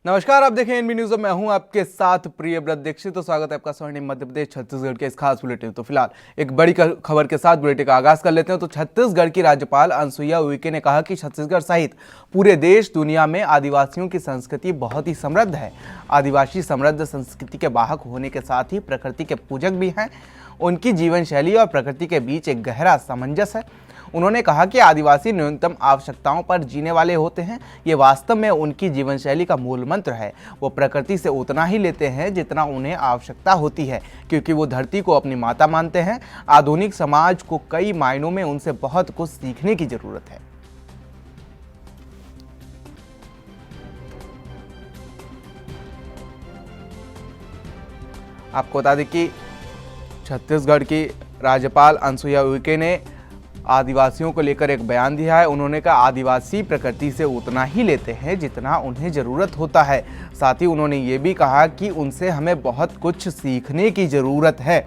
नमस्कार, आप देखें एनबी न्यूज। मैं हूं आपके साथ प्रियव्रत दीक्षित। तो स्वागत है आपका स्वर्णिम मध्य प्रदेश छत्तीसगढ़ के इस खास बुलेटिन। तो फिलहाल एक बड़ी खबर के साथ बुलेटिन का आगाज कर लेते हैं। तो छत्तीसगढ़ की राज्यपाल अनुसुईया उइके ने कहा कि छत्तीसगढ़ सहित पूरे देश दुनिया में आदिवासियों की संस्कृति बहुत ही समृद्ध है। आदिवासी समृद्ध संस्कृति के वाहक होने के साथ ही प्रकृति के पूजक भी हैं। उनकी जीवन शैली और प्रकृति के बीच एक गहरा सामंजस्य है। उन्होंने कहा कि आदिवासी न्यूनतम आवश्यकताओं पर जीने वाले होते हैं। ये वास्तव में उनकी जीवन शैली का मूल मंत्र है। वो प्रकृति से उतना ही लेते हैं जितना उन्हें आवश्यकता होती है, क्योंकि वो धरती को अपनी माता मानते हैं। आधुनिक समाज को कई मायनों में उनसे बहुत कुछ सीखने की जरूरत है। आपको बता दें कि छत्तीसगढ़ की राज्यपाल अनुसुईया उइके ने आदिवासियों को लेकर एक बयान दिया है। उन्होंने कहा, आदिवासी प्रकृति से उतना ही लेते हैं जितना उन्हें ज़रूरत होता है। साथ ही उन्होंने ये भी कहा कि उनसे हमें बहुत कुछ सीखने की ज़रूरत है।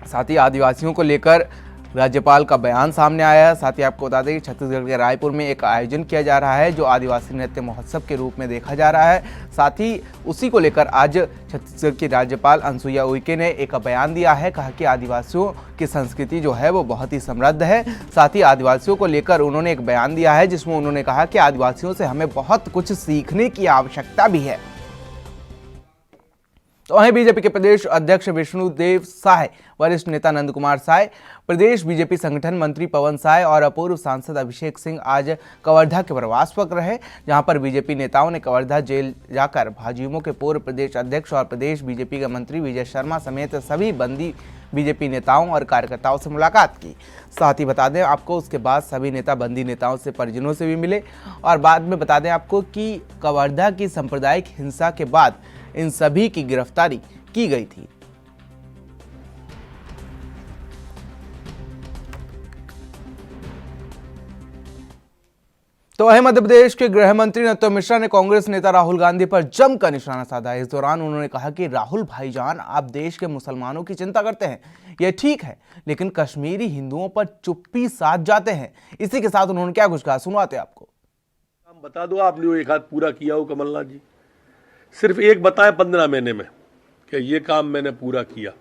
साथ ही आदिवासियों को लेकर राज्यपाल का बयान सामने आया है। साथ ही आपको बता दें कि छत्तीसगढ़ के रायपुर में एक आयोजन किया जा रहा है जो आदिवासी नृत्य महोत्सव के रूप में देखा जा रहा है। साथ ही उसी को लेकर आज छत्तीसगढ़ की राज्यपाल अनुसुईया उइके ने एक बयान दिया है। कहा कि आदिवासियों की संस्कृति जो है वो बहुत ही समृद्ध है। साथ ही आदिवासियों को लेकर उन्होंने एक बयान दिया है जिसमें उन्होंने कहा कि आदिवासियों से हमें बहुत कुछ सीखने की आवश्यकता भी है। तो वहीं बीजेपी के प्रदेश अध्यक्ष विष्णुदेव साय, वरिष्ठ नेता नंद कुमार साय, प्रदेश बीजेपी संगठन मंत्री पवन साय और अपूर्व सांसद अभिषेक सिंह आज कवर्धा के प्रवास पर रहे, जहां पर बीजेपी नेताओं ने कवर्धा जेल जाकर भाजयुमो के पूर्व प्रदेश अध्यक्ष और प्रदेश बीजेपी के मंत्री विजय शर्मा समेत सभी बंदी बीजेपी नेताओं और कार्यकर्ताओं से मुलाकात की। साथ ही बता दें आपको, उसके बाद सभी नेता बंदी नेताओं से परिजनों से भी मिले। और बाद में बता दें आपको कि कवर्धा की सांप्रदायिक हिंसा के बाद इन सभी की गिरफ्तारी की गई थी। तो वहीं मध्य प्रदेश के गृह मंत्री नरोत्तम मिश्रा ने कांग्रेस नेता राहुल गांधी पर जमकर निशाना साधा। इस दौरान उन्होंने कहा कि राहुल भाईजान, आप देश के मुसलमानों की चिंता करते हैं, यह ठीक है, लेकिन कश्मीरी हिंदुओं पर चुप्पी साध जाते हैं। इसी के साथ उन्होंने क्या कुछ कहा, सुनवाते आपको। काम बता दो, आपने वो एक हाथ पूरा किया हो कमलनाथ जी। सिर्फ एक बताएं 15 महीने में कि ये काम मैंने पूरा किया।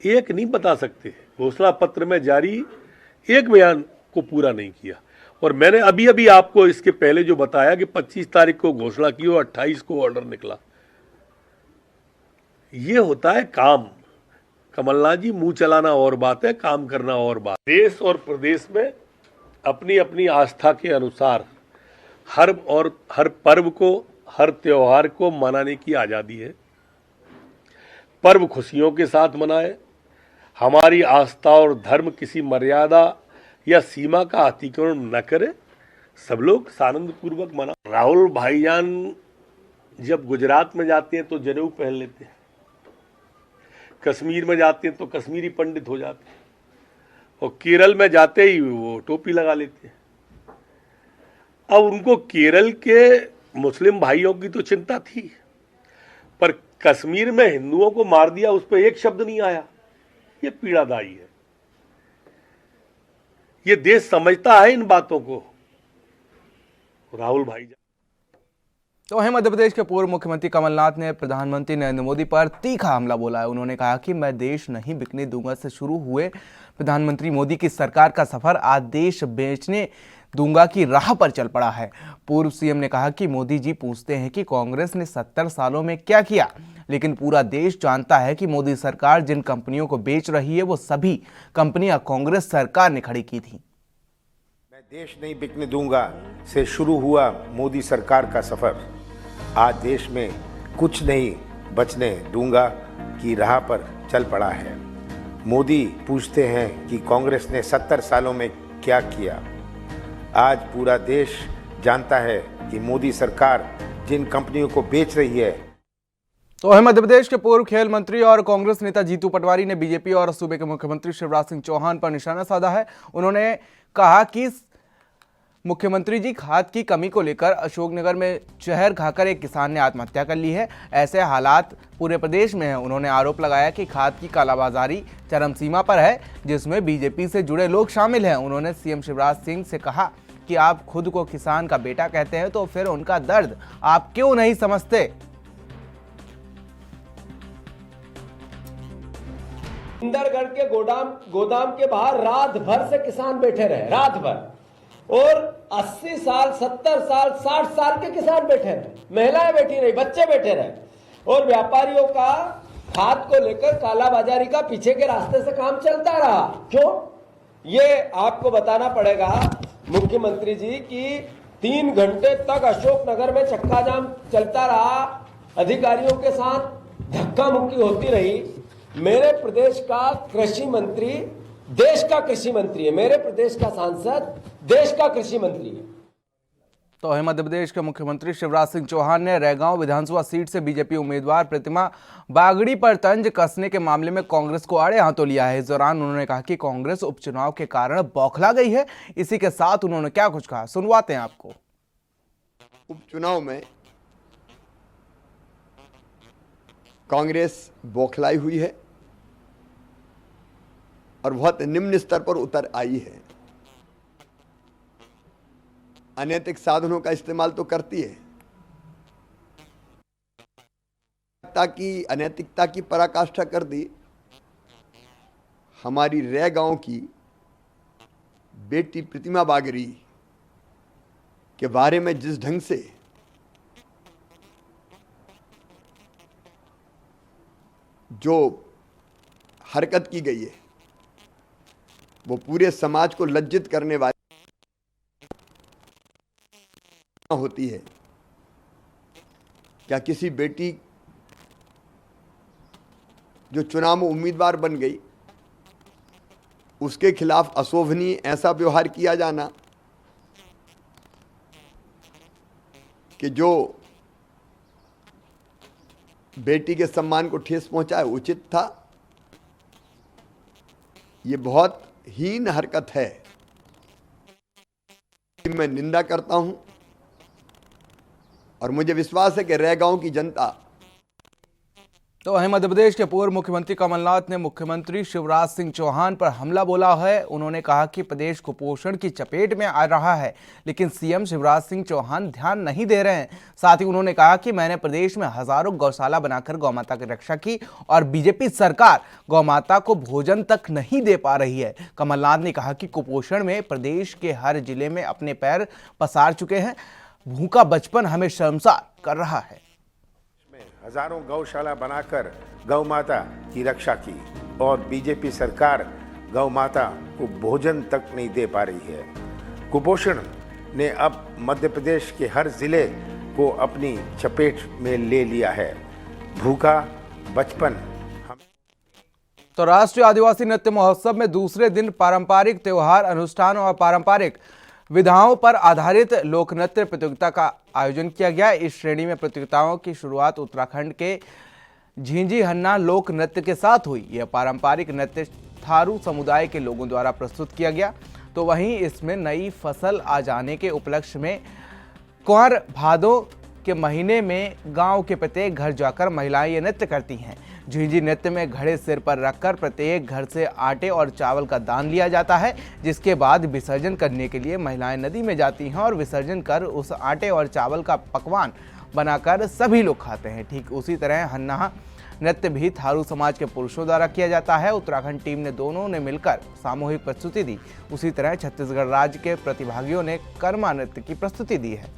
एक नहीं बता सकते। घोषणा पत्र में जारी एक बयान को पूरा नहीं किया। और मैंने अभी अभी आपको इसके पहले जो बताया कि 25 तारीख को घोषणा की और 28 को ऑर्डर निकला। ये होता है काम। कमलनाथ जी, मुंह चलाना और बात है, काम करना और बात। देश और प्रदेश में अपनी अपनी आस्था के अनुसार हर पर्व को, हर त्योहार को मनाने की आज़ादी है। पर्व खुशियों के साथ मनाए। हमारी आस्था और धर्म किसी मर्यादा या सीमा का अतिक्रमण न करे। सब लोग आनंद पूर्वक मना। राहुल भाईजान जब गुजरात में जाते हैं तो जनेऊ पहन लेते हैं, कश्मीर में जाते हैं तो कश्मीरी पंडित हो जाते हैं, और केरल में जाते ही वो टोपी लगा लेते हैं। अब उनको केरल के मुस्लिम भाइयों की तो चिंता थी, पर कश्मीर में हिंदुओं को मार दिया, उस पर एक शब्द नहीं आया। ये पीड़ादायी है। ये देश समझता है इन बातों को। राहुल भाई। तो वहीं मध्य प्रदेश के पूर्व मुख्यमंत्री कमलनाथ ने प्रधानमंत्री नरेंद्र मोदी पर तीखा हमला बोला है। उन्होंने कहा कि मैं देश नहीं बिकने दूंगा से शुरू हुए प्रधानमंत्री मोदी की सरकार का सफर आज देश बेचने दूंगा की राह पर चल पड़ा है। पूर्व सीएम ने कहा कि मोदी जी पूछते हैं कि कांग्रेस ने 70 सालों में क्या किया, लेकिन पूरा देश जानता है कि मोदी सरकार जिन कंपनियों को बेच रही है वो सभी कंपनियां कांग्रेस सरकार ने खड़ी की थी। मैं देश नहीं बिकने दूंगा से शुरू हुआ मोदी सरकार का सफर आज देश में कुछ नहीं बचने दूंगा की राह पर चल पड़ा है। मोदी पूछते हैं कि कांग्रेस ने 70 सालों में क्या किया। आज पूरा देश जानता है कि मोदी सरकार जिन कंपनियों को बेच रही है। तो वहीं मध्य प्रदेश के पूर्व खेल मंत्री और कांग्रेस नेता जीतू पटवारी ने बीजेपी और सूबे के मुख्यमंत्री शिवराज सिंह चौहान पर निशाना साधा है। उन्होंने कहा कि मुख्यमंत्री जी, खाद की कमी को लेकर अशोकनगर में जहर खाकर एक किसान ने आत्महत्या कर ली है। ऐसे हालात पूरे प्रदेश में हैं। उन्होंने आरोप लगाया कि खाद की कालाबाजारी चरम सीमा पर है, जिसमें बीजेपी से जुड़े लोग शामिल हैं। उन्होंने सीएम शिवराज सिंह से कहा कि आप खुद को किसान का बेटा कहते हैं तो फिर उनका दर्द आप क्यों नहीं समझते? इंदरगढ़ के गोदाम के बाहर रात भर से किसान बैठे रहे, रात भर, और 80 साल 70 साल 60 साल के किसान बैठे रहे, महिलाएं बैठी रही, बच्चे बैठे रहे, और व्यापारियों का खाद को लेकर कालाबाजारी का पीछे के रास्ते से काम चलता रहा। क्यों? ये आपको बताना पड़ेगा मुख्यमंत्री जी कि 3 घंटे तक अशोकनगर में चक्का जाम चलता रहा, अधिकारियों के साथ धक्का मुक्की होती रही। मेरे प्रदेश का कृषि मंत्री देश का कृषि मंत्री है, मेरे प्रदेश का सांसद देश का कृषि मंत्री है। तो है मध्य प्रदेश के मुख्यमंत्री शिवराज सिंह चौहान ने रैगांव विधानसभा सीट से बीजेपी उम्मीदवार प्रतिमा बागड़ी पर तंज कसने के मामले में कांग्रेस को आड़े हाथों लिया है। इस दौरान उन्होंने कहा कि कांग्रेस उपचुनाव के कारण बौखला गई है। इसी के साथ उन्होंने क्या कुछ कहा, सुनवाते हैं आपको। उपचुनाव में कांग्रेस बौखलाई हुई है और बहुत निम्न स्तर पर उतर आई है। अनैतिक साधनों का इस्तेमाल तो करती है, ताकि अनैतिकता की पराकाष्ठा कर दी। हमारी रैगांव की बेटी प्रतिमा बागड़ी के बारे में जिस ढंग से जो हरकत की गई है वो पूरे समाज को लज्जित करने वाली होती है। क्या किसी बेटी जो चुनाव में उम्मीदवार बन गई उसके खिलाफ अशोभनीय ऐसा व्यवहार किया जाना कि जो बेटी के सम्मान को ठेस पहुंचाए उचित था? ये बहुत हीन हरकत है। मैं निंदा करता हूं और मुझे विश्वास है कि रैगांव की जनता। तो वहीं मध्य प्रदेश के पूर्व मुख्यमंत्री कमलनाथ ने मुख्यमंत्री शिवराज सिंह चौहान पर हमला बोला है। उन्होंने कहा कि प्रदेश कुपोषण की चपेट में आ रहा है, लेकिन सीएम शिवराज सिंह चौहान ध्यान नहीं दे रहे हैं। साथ ही उन्होंने कहा कि मैंने प्रदेश में हजारों गौशाला बनाकर गौमाता की रक्षा की और बीजेपी सरकार गौमाता को भोजन तक नहीं दे पा रही है। कमलनाथ ने कहा कि कुपोषण में प्रदेश के हर जिले में अपने पैर पसार चुके हैं। भूखा बचपन हमें शर्मसार कर रहा है। हजारों गौशाला बनाकर गौ माता की रक्षा की और बीजेपी सरकार गौ माता को भोजन तक नहीं दे पा रही है। कुपोषण ने अब मध्य प्रदेश के हर जिले को अपनी चपेट में ले लिया है। भूखा बचपन तो राष्ट्रीय आदिवासी नृत्य महोत्सव में दूसरे दिन पारंपरिक त्योहार, अनुष्ठान और पारंपरिक विधाओं पर आधारित लोक नृत्य प्रतियोगिता का आयोजन किया गया। इस श्रेणी में प्रतियोगिताओं की शुरुआत उत्तराखंड के झिंझी हन्ना लोक नृत्य के साथ हुई। यह पारंपरिक नृत्य थारू समुदाय के लोगों द्वारा प्रस्तुत किया गया। तो वहीं इसमें नई फसल आ जाने के उपलक्ष्य में कुंवर भादों के महीने में गांव के प्रत्येक घर जाकर महिलाएं ये नृत्य करती हैं। झिंझी नृत्य में घड़े सिर पर रखकर प्रत्येक घर से आटे और चावल का दान लिया जाता है, जिसके बाद विसर्जन करने के लिए महिलाएं नदी में जाती हैं और विसर्जन कर उस आटे और चावल का पकवान बनाकर सभी लोग खाते हैं। ठीक उसी तरह हन्ना नृत्य भी थारू समाज के पुरुषों द्वारा किया जाता है। उत्तराखंड टीम ने दोनों ने मिलकर सामूहिक प्रस्तुति दी। उसी तरह छत्तीसगढ़ राज्य के प्रतिभागियों ने कर्मा नृत्य की प्रस्तुति दी है।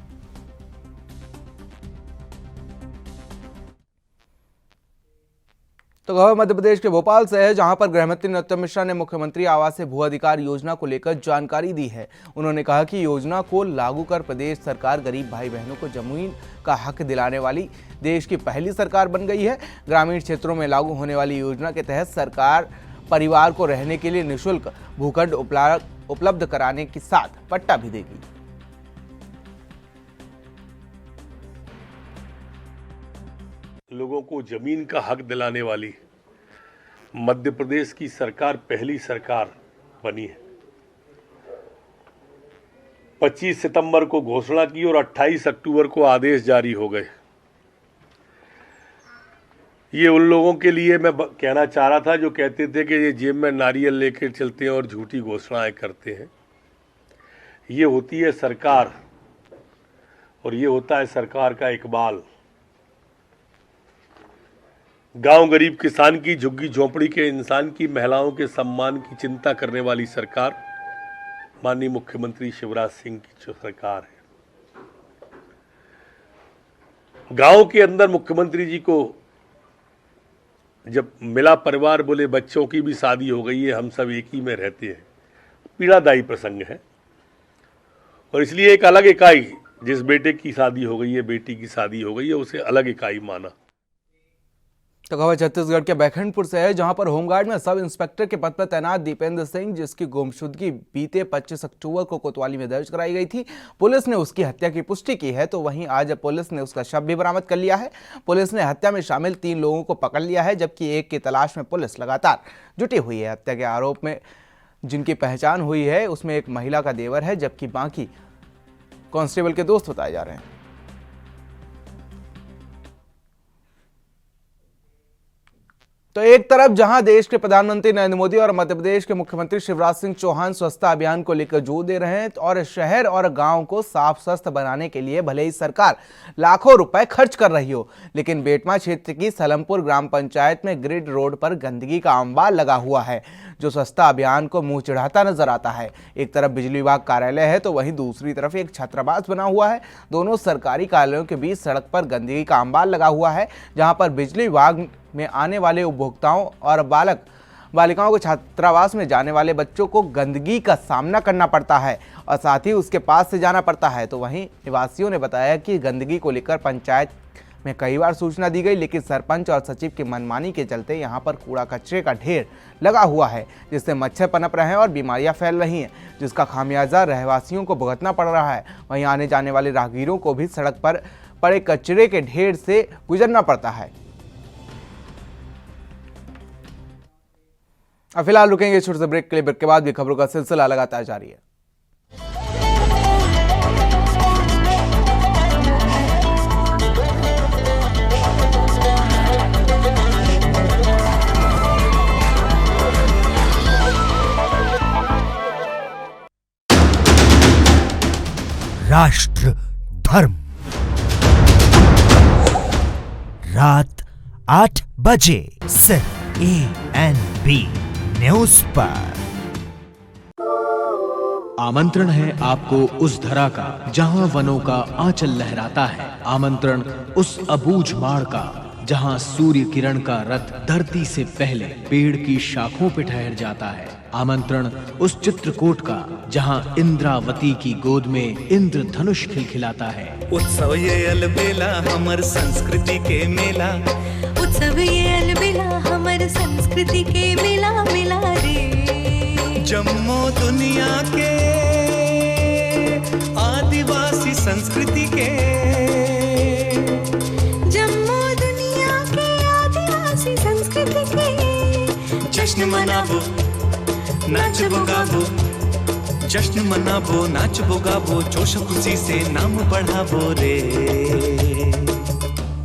तो खबर मध्य प्रदेश के भोपाल से है, जहां पर गृहमंत्री नरोत्तम मिश्रा ने मुख्यमंत्री आवास से भू अधिकार योजना को लेकर जानकारी दी है। उन्होंने कहा कि योजना को लागू कर प्रदेश सरकार गरीब भाई बहनों को जमीन का हक दिलाने वाली देश की पहली सरकार बन गई है। ग्रामीण क्षेत्रों में लागू होने वाली योजना के तहत सरकार परिवार को रहने के लिए निःशुल्क भूखंड उपलब्ध कराने के साथ पट्टा भी देगी। लोगों को जमीन का हक दिलाने वाली मध्य प्रदेश की सरकार पहली सरकार बनी है। 25 सितंबर को घोषणा की और 28 अक्टूबर को आदेश जारी हो गए। ये उन लोगों के लिए मैं कहना चाह रहा था जो कहते थे कि ये जेब में नारियल लेकर चलते हैं और झूठी घोषणाएं करते हैं। ये होती है सरकार और ये होता है सरकार का इकबाल। गांव गरीब किसान की, झुग्गी झोंपड़ी के इंसान की, महिलाओं के सम्मान की चिंता करने वाली सरकार माननीय मुख्यमंत्री शिवराज सिंह की जो सरकार है। गांव के अंदर मुख्यमंत्री जी को जब मिला परिवार, बोले बच्चों की भी शादी हो गई है, हम सब एक ही में रहते हैं, पीड़ादायी प्रसंग है। और इसलिए एक अलग इकाई, जिस बेटे की शादी हो गई है, बेटी की शादी हो गई है, उसे अलग इकाई माना। तो खबर छत्तीसगढ़ के बैकुंठपुर से है, जहां पर होमगार्ड में सब इंस्पेक्टर के पद पर तैनात दीपेंद्र सिंह, जिसकी गुमशुदगी बीते 25 अक्टूबर को कोतवाली में दर्ज कराई गई थी, पुलिस ने उसकी हत्या की पुष्टि की है। तो वहीं आज पुलिस ने उसका शव भी बरामद कर लिया है। पुलिस ने हत्या में शामिल 3 लोगों को पकड़ लिया है, जबकि एक की तलाश में पुलिस लगातार जुटी हुई है। हत्या के आरोप में जिनकी पहचान हुई है उसमें एक महिला का देवर है, जबकि बाकी कांस्टेबल के दोस्त बताए जा रहे हैं। तो एक तरफ जहां देश के प्रधानमंत्री नरेंद्र मोदी और मध्य प्रदेश के मुख्यमंत्री शिवराज सिंह चौहान स्वच्छता अभियान को लेकर जोर दे रहे हैं और शहर और गांव को साफ स्वस्थ बनाने के लिए भले ही सरकार लाखों रुपए खर्च कर रही हो, लेकिन बेटमा क्षेत्र की सलमपुर ग्राम पंचायत में ग्रिड रोड पर गंदगी का अंबार लगा हुआ है, जो स्वच्छता अभियान को मुंह चिढ़ाता नजर आता है। एक तरफ बिजली विभाग कार्यालय है तो वहीं दूसरी तरफ एक छात्रावास बना हुआ है। दोनों सरकारी कार्यालयों के बीच सड़क पर गंदगी का अंबार लगा हुआ है, जहां पर बिजली विभाग में आने वाले उपभोक्ताओं और बालिकाओं को छात्रावास में जाने वाले बच्चों को गंदगी का सामना करना पड़ता है और साथ ही उसके पास से जाना पड़ता है। तो वहीं निवासियों ने बताया कि गंदगी को लेकर पंचायत में कई बार सूचना दी गई, लेकिन सरपंच और सचिव की मनमानी के चलते यहां पर कूड़ा कचरे का ढेर लगा हुआ है, जिससे मच्छर पनप रहे हैं और बीमारियां फैल रही हैं, जिसका खामियाजा रहवासियों को भुगतना पड़ रहा है। वहीं आने जाने वाले राहगीरों को भी सड़क पर पड़े कचरे के ढेर से गुजरना पड़ता है। अब फिलहाल रुकेंगे छोटे से ब्रेक के लिए। ब्रेक के बाद भी खबरों का सिलसिला लगातार जारी है। राष्ट्र धर्म रात 8 बजे सिर्फ ANB न्यूज पर। आमंत्रण है आपको उस धरा का जहां वनों का आंचल लहराता है। आमंत्रण उस अबूझ माड़ का जहां सूर्य किरण का रथ धरती से पहले पेड़ की शाखों पे ठहर जाता है। आमंत्रण उस चित्रकूट का जहां इंद्रावती की गोद में इंद्रधनुष खिलखिलाता है। उत्सव ये अलबेला हमर संस्कृति के मेला, उत्सव ये अलबेला हमर संस्कृति के मेला मेला रे। जम्मो दुनिया के आदिवासी संस्कृति के, जम्मो दुनिया के आदिवासी संस्कृति के जश्न मनाबो नाचबो गाबो, जश्न मनाबो नाचबो गाबो, जोश खुशी से नाम बढ़ाबो रे।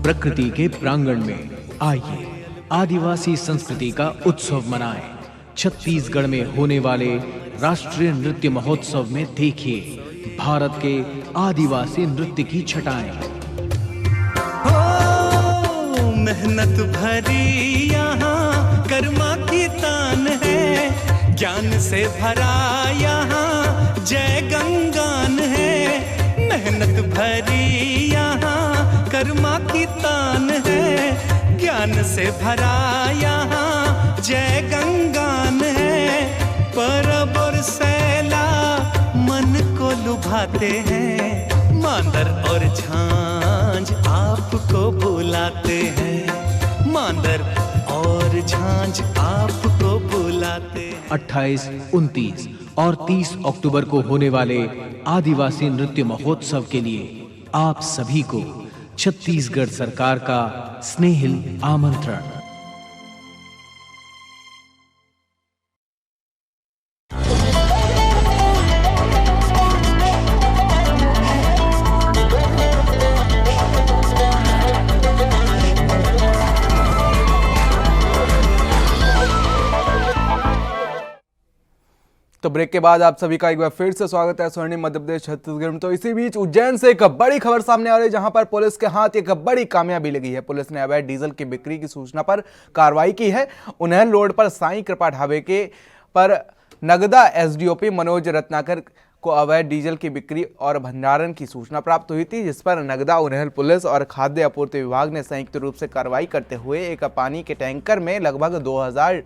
प्रकृति के प्रांगण में आइए आदिवासी संस्कृति का उत्सव मनाएं। छत्तीसगढ़ में होने वाले राष्ट्रीय नृत्य महोत्सव में देखिए भारत के आदिवासी नृत्य की छटाएं। हो मेहनत भरी यहाँ कर्मा की तान है, ज्ञान से भरा यहाँ जय गंगान है। मेहनत भरी यहाँ कर्मा की तान है, ज्ञान से भरा यहाँ जय गंगान है। परब और सैला मन को लुभाते हैं, मांदर और झांझ आपको बुलाते हैं, मांदर और झांझ आपको बुलाते हैं। 28, 29 और 30 अक्टूबर को होने वाले आदिवासी नृत्य महोत्सव के लिए आप सभी को छत्तीसगढ़ सरकार का स्नेहिल आमंत्रण। तो ब्रेक के बाद आप सभी का एक बार फिर से स्वागत है स्वर्णिम मध्य प्रदेश छत्तीसगढ़ में। तो इसी बीच उज्जैन से एक बड़ी खबर सामने आ रही है, जहां पर पुलिस के हाथ एक बड़ी कामयाबी लगी है। पुलिस ने अवैध डीजल की बिक्री की सूचना पर कार्रवाई की है। उन्हेल रोड पर साईं कृपा ढाबे के पर नगदा एसडीओपी मनोज रत्नाकर को अवैध डीजल की बिक्री और भंडारण की सूचना प्राप्त हुई थी, जिस पर नगदा उन्हेल पुलिस और खाद्य आपूर्ति विभाग ने संयुक्त रूप से कार्रवाई करते हुए एक पानी के टैंकर में लगभग 2000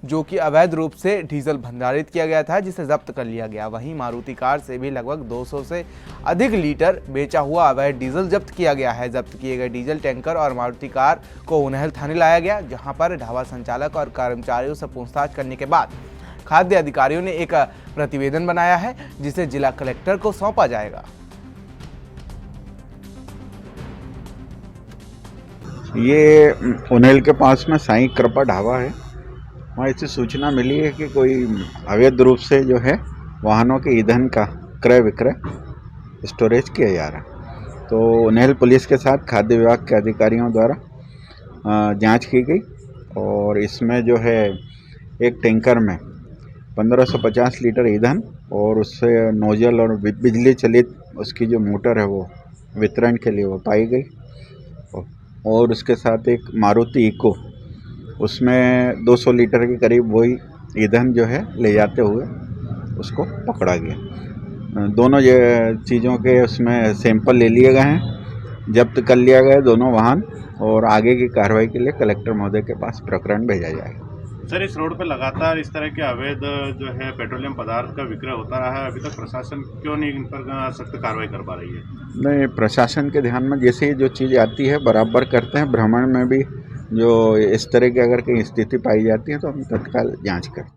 जो कि अवैध रूप से डीजल भंडारित किया गया था, जिसे जब्त कर लिया गया। वहीं मारुति कार से भी लगभग 200 से अधिक लीटर बेचा हुआ अवैध डीजल जब्त किया गया है। जब्त किए गए डीजल टैंकर और मारुति कार को उन्हेल थाने लाया गया, जहां पर ढाबा संचालक और कर्मचारियों से पूछताछ करने के बाद खाद्य अधिकारियों ने एक प्रतिवेदन बनाया है, जिसे जिला कलेक्टर को सौंपा जाएगा। ये उन्हेल के पास में साईं कृपा ढाबा है। वहाँ इससे सूचना मिली है कि कोई अवैध रूप से जो है वाहनों के ईंधन का क्रय विक्रय स्टोरेज किया जा रहा है। तो उन्हेल पुलिस के साथ खाद्य विभाग के अधिकारियों द्वारा जांच की गई और इसमें जो है एक टैंकर में 1550 लीटर ईंधन और उससे नोजल और बिजली चलित उसकी जो मोटर है वो वितरण के लिए वो पाई गई। और उसके साथ एक मारुति इको, उसमें 200 लीटर के करीब वही ईंधन जो है ले जाते हुए उसको पकड़ा गया। दोनों चीज़ों के उसमें सैंपल ले लिए गए हैं, जब्त कर लिया गया दोनों वाहन, और आगे की कार्रवाई के लिए कलेक्टर महोदय के पास प्रकरण भेजा जाएगा। सर, इस रोड पर लगातार इस तरह के अवैध जो है पेट्रोलियम पदार्थ का विक्रय होता रहा है, अभी तक प्रशासन क्यों नहीं इन पर सख्त कार्रवाई कर पा रही है? नहीं, प्रशासन के ध्यान में जैसे ही जो चीज़ आती है बराबर करते हैं। भ्रमण में भी जो इस तरह की अगर कहीं स्थिति पाई जाती है तो हम तत्काल जांच करें।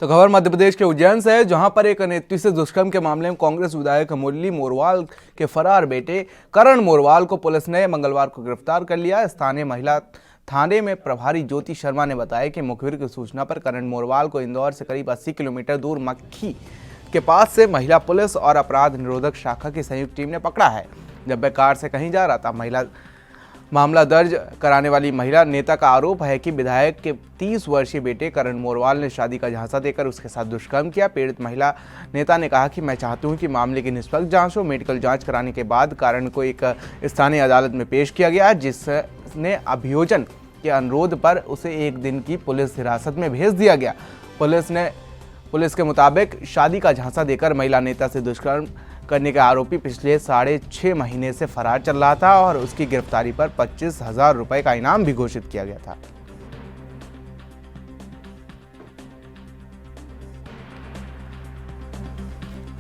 तो खबर मध्य प्रदेश के उज्जैन से है, जहां पर एक नेत्री से दुष्कर्म के मामले में कांग्रेस विधायक मुरली मोरवाल के फरार बेटे करण मोरवाल को पुलिस ने मंगलवार को गिरफ्तार कर लिया। स्थानीय महिला थाने में प्रभारी ज्योति शर्मा ने बताया कि मुखबिर की सूचना पर करण मोरवाल को इंदौर से करीब 80 किलोमीटर दूर मक्खी के पास से महिला पुलिस और अपराध निरोधक शाखा की संयुक्त टीम ने पकड़ा है। जब वह कार से कहीं जा रहा था। मामला दर्ज कराने वाली महिला नेता का आरोप है कि विधायक के 30 वर्षीय बेटे करण मोरवाल ने शादी का झांसा देकर उसके साथ दुष्कर्म किया। पीड़ित महिला नेता ने कहा कि मैं चाहती हूं कि मामले की निष्पक्ष जांच हो। मेडिकल जांच कराने के बाद करण को एक स्थानीय अदालत में पेश किया गया, जिसने अभियोजन के अनुरोध पर उसे 1 दिन की पुलिस हिरासत में भेज दिया गया। पुलिस के मुताबिक शादी का झांसा देकर महिला नेता से दुष्कर्म करने का आरोपी पिछले 6.5 महीने से फरार चल रहा था और उसकी गिरफ्तारी पर 25,000 रुपए का इनाम भी घोषित किया गया था।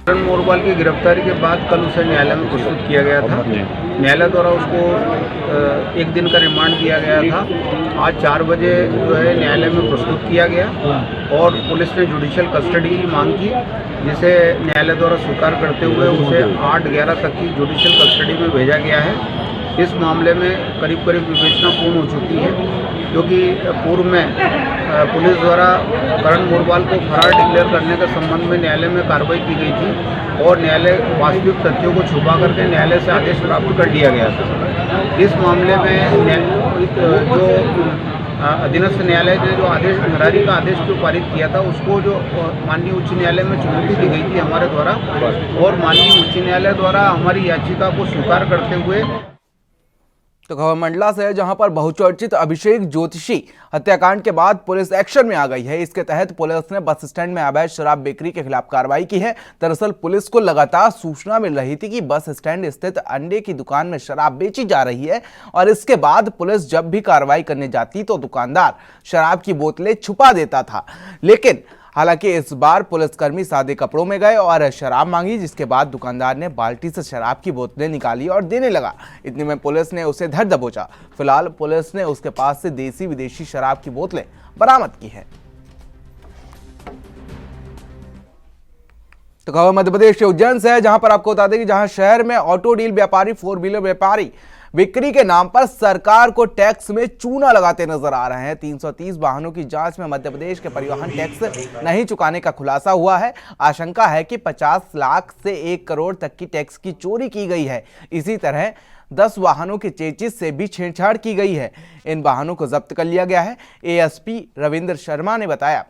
करण मोरवाल की गिरफ्तारी के बाद कल उसे न्यायालय में प्रस्तुत किया गया था। न्यायालय द्वारा उसको 1 दिन का रिमांड दिया गया था। आज 4 बजे जो है न्यायालय में प्रस्तुत किया गया और पुलिस ने जुडिशियल कस्टडी की मांग की, जिसे न्यायालय द्वारा स्वीकार करते हुए उसे 8/11 तक की जुडिशियल कस्टडी में भेजा गया है। इस मामले में करीब विवेचना पूर्ण हो चुकी है, क्योंकि पूर्व में पुलिस द्वारा करण मोरवाल को फरार डिक्लेयर करने के संबंध में न्यायालय में कार्रवाई की गई थी और न्यायालय वास्तविक तथ्यों को छुपा करके न्यायालय से आदेश प्राप्त कर लिया गया था। इस मामले में जो अधीनस्थ न्यायालय ने जो आदेश फरारी का आदेश जो पारित किया था, उसको जो माननीय उच्च न्यायालय में चुनौती दी गई थी हमारे द्वारा, और माननीय उच्च न्यायालय द्वारा हमारी याचिका को स्वीकार करते हुए। तो खबर मंडला से है, जहां पर बहुचर्चित अभिषेक ज्योतिषी हत्याकांड के बाद पुलिस एक्शन में आ गई है। इसके तहत पुलिस ने बस स्टैंड में अवैध शराब बिक्री के खिलाफ कार्रवाई की है। दरअसल पुलिस को लगातार सूचना मिल रही थी कि बस स्टैंड स्थित अंडे की दुकान में शराब बेची जा रही है, और इसके बाद पुलिस जब भी कार्रवाई करने जाती तो दुकानदार शराब की बोतलें छुपा देता था। लेकिन हालांकि इस बार पुलिसकर्मी सादे कपड़ों में गए और शराब मांगी, जिसके बाद दुकानदार ने बाल्टी से शराब की बोतलें निकाली और देने लगा। इतने में पुलिस ने उसे धर दबोचा। फिलहाल पुलिस ने उसके पास से देसी विदेशी शराब की बोतलें बरामद की हैं। तो खबर मध्य प्रदेश के उज्जैन से है, जहां पर आपको बता दें कि जहां शहर में ऑटो डील व्यापारी, 4 व्हीलर व्यापारी बिक्री के नाम पर सरकार को टैक्स में चूना लगाते नजर आ रहे हैं। 330 वाहनों की जांच में मध्य प्रदेश के परिवहन टैक्स नहीं चुकाने का खुलासा हुआ है। आशंका है कि 50 लाख से 1 करोड़ तक की टैक्स की चोरी की गई है। इसी तरह 10 वाहनों के चेचिस से भी छेड़छाड़ की गई है। इन वाहनों को जब्त कर लिया गया है। एएसपी रविंद्र शर्मा ने बताया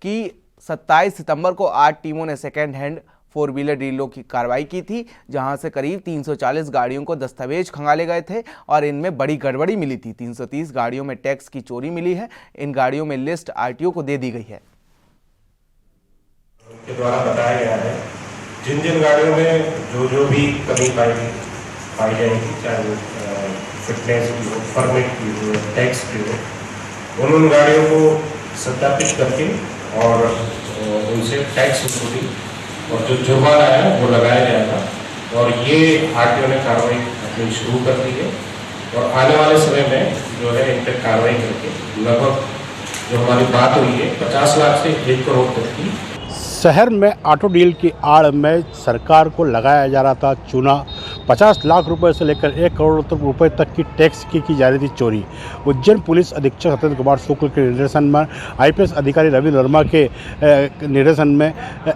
कि 27 सितंबर को 8 टीमों ने सेकेंड हैंड 4 व्हीलर डीलरों की कार्रवाई की थी, जहां से करीब 340 गाड़ियों को दस्तावेज खंगाले गए थे और इनमें बड़ी गड़बड़ी मिली थी। 330 गाड़ियों में टैक्स की चोरी मिली है। इन गाड़ियों में लिस्ट आरटीओ को दे दी गई है। के द्वारा बताया गया है जिन गाड़ियों में जो भी कमी पाई जाएगी, चाहे वो फिटनेस की हो, परमिट की हो, टैक्स की हो, उन गाड़ियों को सत्यापित करके और उनसे टैक्स वसूली और जो जुर्माना है वो लगाया जाएगा। और ये आरटीओ ने कार्रवाई अपनी शुरू कर दी है और आने वाले समय में जो है इन पर कार्रवाई करके लगभग जो हमारी बात हुई है 50 लाख से 1 करोड़ तक की। शहर में ऑटो डील की आड़ में सरकार को लगाया जा रहा था चूना। 50 लाख रुपए से लेकर 1 करोड़ रुपए तक की टैक्स की जा रही थी चोरी। उज्जैन पुलिस अधीक्षक सत्येंद्र कुमार शुक्ल के निर्देशन में आईपीएस अधिकारी रविंद्र वर्मा के निर्देशन में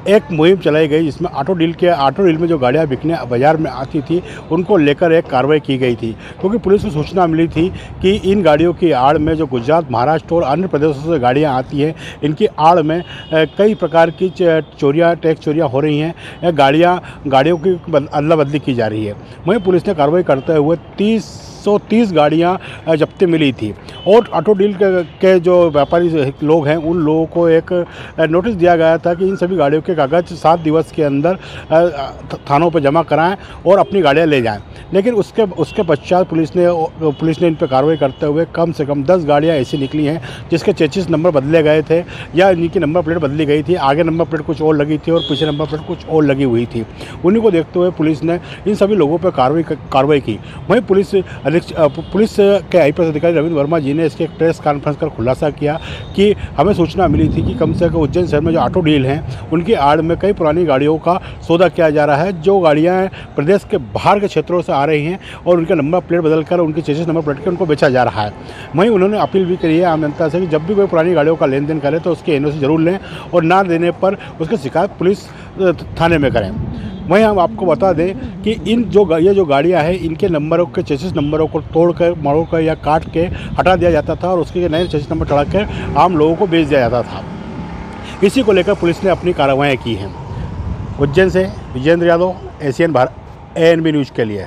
एक मुहिम चलाई गई, जिसमें ऑटो डील में जो गाड़ियां बिकने बाजार में आती थी उनको लेकर एक कार्रवाई की गई थी, क्योंकि पुलिस को सूचना मिली थी कि इन गाड़ियों की आड़ में जो गुजरात, महाराष्ट्र और अन्य प्रदेशों से गाड़ियाँ आती हैं, इनकी आड़ में कई प्रकार की टैक्स चोरियाँ हो रही हैं। गाड़ियों की अदला बदली की जा रही है। वहीं पुलिस ने कार्रवाई करते हुए 330 गाड़ियाँ जब्ती मिली थी और ऑटो डील के जो व्यापारी लोग हैं उन लोगों को एक नोटिस दिया गया था कि इन सभी गाड़ियों के कागज 7 दिवस के अंदर थानों पर जमा कराएं और अपनी गाड़ियाँ ले जाएं। लेकिन उसके पश्चात पुलिस ने इन पर कार्रवाई करते हुए कम से कम 10 गाड़ियाँ ऐसी निकली हैं जिसके चेसिस नंबर बदले गए थे या इनकी नंबर प्लेट बदली गई थी। आगे नंबर प्लेट कुछ और लगी थी और पीछे नंबर प्लेट कुछ और लगी हुई थी। उन्हीं को देखते हुए पुलिस ने इन सभी लोगों पर कार्रवाई की। वहीं पुलिस के आईपीएस अधिकारी रविंद्र वर्मा जी ने इसके एक प्रेस कॉन्फ्रेंस कर खुलासा किया कि हमें सूचना मिली थी कि कम से कम उज्जैन शहर में जो ऑटो डील हैं उनकी आड़ में कई पुरानी गाड़ियों का सौदा किया जा रहा है, जो गाड़ियाँ प्रदेश के बाहर के क्षेत्रों से आ रही हैं और उनका नंबर प्लेट बदलकर उनके चेसिस नंबर प्लेट के उनको बेचा जा रहा है। वहीं उन्होंने अपील भी करी है आम जनता से कि जब भी कोई पुरानी गाड़ियों का लेन देन करे तो उसकी एनओसी जरूर लें और ना देने पर उसकी शिकायत पुलिस थाने में करें। वहीं हम आपको बता दें कि ये जो गाड़ियां हैं इनके नंबरों के चेसिस नंबरों को तोड़कर, मरोड़कर या काट के हटा दिया जाता था और उसके नए चेसिस नंबर चढ़ाकर आम लोगों को बेच दिया जाता था। इसी को लेकर पुलिस ने अपनी कार्रवाई की हैं। उज्जैन से Vijendra Yadav, Asian Bharat, ANB news के लिए।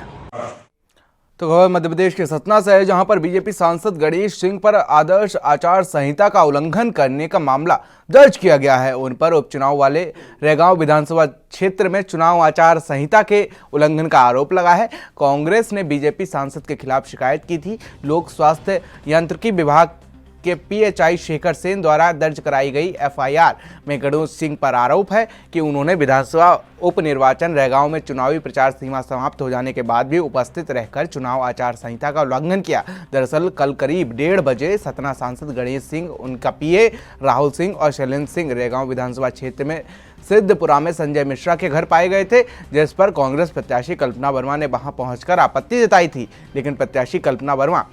तो खबर मध्य प्रदेश के सतना से है, जहां पर बीजेपी सांसद गणेश सिंह पर आदर्श आचार संहिता का उल्लंघन करने का मामला दर्ज किया गया है। उन पर उपचुनाव वाले रैगांव विधानसभा क्षेत्र में चुनाव आचार संहिता के उल्लंघन का आरोप लगा है। कांग्रेस ने बीजेपी सांसद के खिलाफ शिकायत की थी। लोक स्वास्थ्य यांत्रिकी विभाग के PHI शेखर सेन द्वारा दर्ज कराई गई FIR में गणेश सिंह पर आरोप है कि उन्होंने विधानसभा उपनिर्वाचन रैगांव में चुनावी प्रचार सीमा समाप्त हो जाने के बाद भी उपस्थित रहकर चुनाव आचार संहिता का उल्लंघन किया। दरअसल कल करीब 1:30 बजे सतना सांसद गणेश सिंह, उनका PA राहुल सिंह और शैलेंद्र सिंह रैगांव विधानसभा क्षेत्र में सिद्धपुरा में संजय मिश्रा के घर पाए गए थे, जिस पर कांग्रेस प्रत्याशी कल्पना वर्मा ने वहां पहुंचकर आपत्ति जताई थी। लेकिन प्रत्याशी कल्पना वर्मा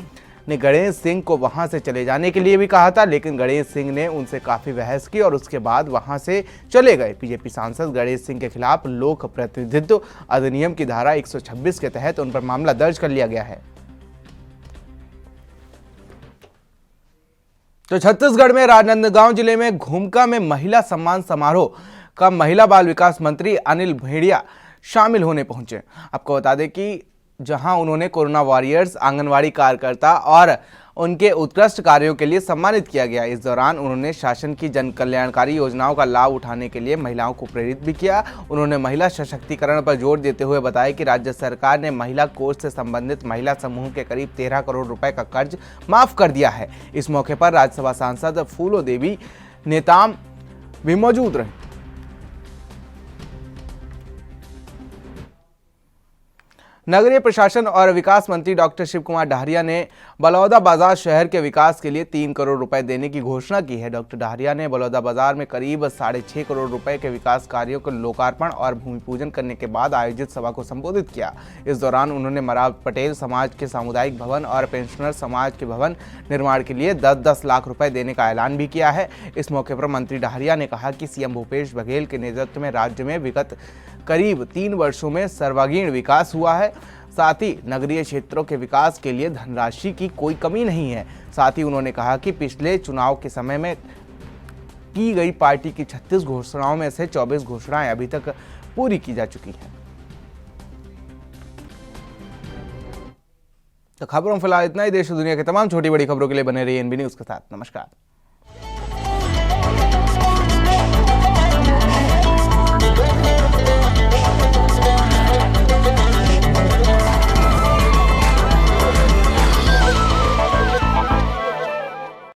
ने गणेश सिंह को वहां से चले जाने के लिए भी कहा था, लेकिन गणेश सिंह ने उनसे काफी बहस की और उसके बाद वहां से चले गए। बीजेपी सांसद गणेश सिंह के खिलाफ लोक प्रतिनिधित्व अधिनियम की धारा 126 के तहत उन पर मामला दर्ज कर लिया गया है। तो छत्तीसगढ़ में राजनांदगांव जिले में घुमका में महिला सम्मान समारोह का महिला बाल विकास मंत्री अनिल भेड़िया शामिल होने पहुंचे। आपको बता दें कि जहां उन्होंने कोरोना वॉरियर्स, आंगनवाड़ी कार्यकर्ता और उनके उत्कृष्ट कार्यों के लिए सम्मानित किया गया। इस दौरान उन्होंने शासन की जन कल्याणकारी योजनाओं का लाभ उठाने के लिए महिलाओं को प्रेरित भी किया। उन्होंने महिला सशक्तिकरण पर जोर देते हुए बताया कि राज्य सरकार ने महिला कोष से संबंधित महिला समूह के करीब 13 करोड़ रुपए का कर्ज माफ कर दिया है। इस मौके पर राज्यसभा सांसद फूलो देवी नेताम भी मौजूद रहे। नगरीय प्रशासन और विकास मंत्री डॉक्टर शिव कुमार डहरिया ने बलौदाबाजार शहर के विकास के लिए 3 करोड़ रुपए देने की घोषणा की है। डॉक्टर डहरिया ने बलौदाबाजार में करीब 6.5 करोड़ रुपए के विकास कार्यों को लोकार्पण और भूमि पूजन करने के बाद आयोजित सभा को संबोधित किया। इस दौरान उन्होंने मराव पटेल समाज के सामुदायिक भवन और पेंशनर समाज के भवन निर्माण के लिए 10-10 लाख रुपए देने का ऐलान भी किया है। इस मौके पर मंत्री डहरिया ने कहा कि CM भूपेश बघेल के नेतृत्व में राज्य में विगत करीब 3 वर्षों में सर्वांगीण विकास हुआ है। साथ ही नगरीय क्षेत्रों के विकास के लिए धनराशि की कोई कमी नहीं है। साथ ही उन्होंने कहा कि पिछले चुनाव के समय में की गई पार्टी की 36 घोषणाओं में से 24 घोषणाएं अभी तक पूरी की जा चुकी हैं। तो खबरों में फिलहाल इतना ही। देश और दुनिया की तमाम छोटी बड़ी खबरों के लिए बने रहिए एनबी न्यूज के साथ। नमस्कार।